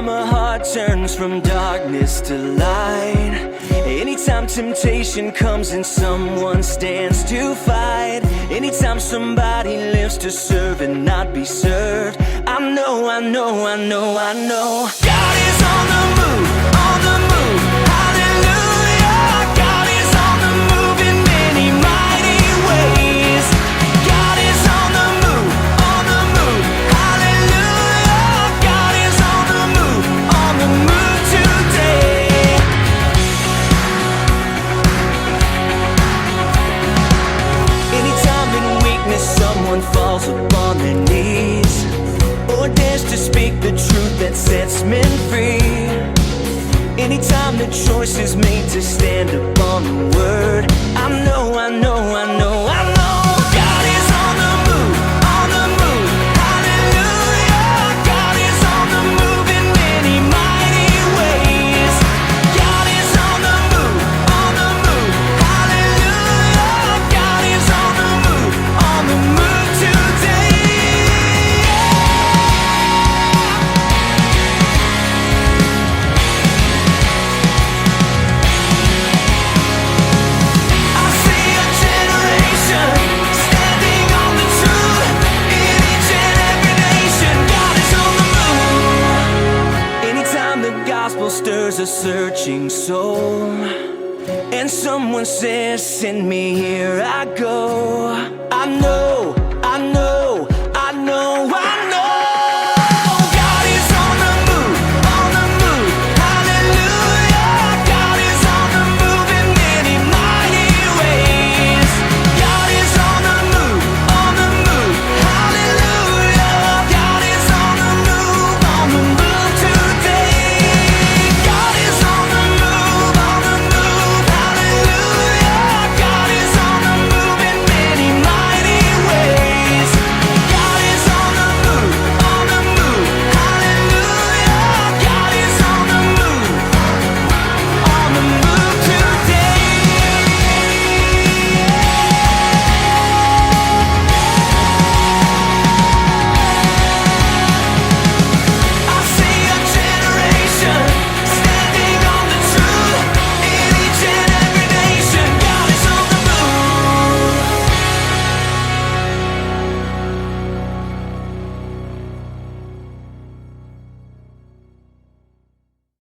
Anytime a heart turns from darkness to light, anytime temptation comes and someone stands to fight, anytime somebody lives to serve and not be served, I know, I know, I know, I know God is on the move, on the move, hallelujah. God is on the move in many mighty ways. God is on the move, hallelujah. God is on the move today. Anytime in weakness someone falls upon their knees, or dares to speak the truth that sets men free, anytime the choice is made to stand upon the word, I know, I know, I know, I know God is on the move, hallelujah. God is on the move in many mighty ways. God is on the move, hallelujah. God is on the move today. I see a generation standing on the truth in each and every nation. God is on the move. Anytime the gospel stirs a searching soul, and someone says, send me, here I go, I know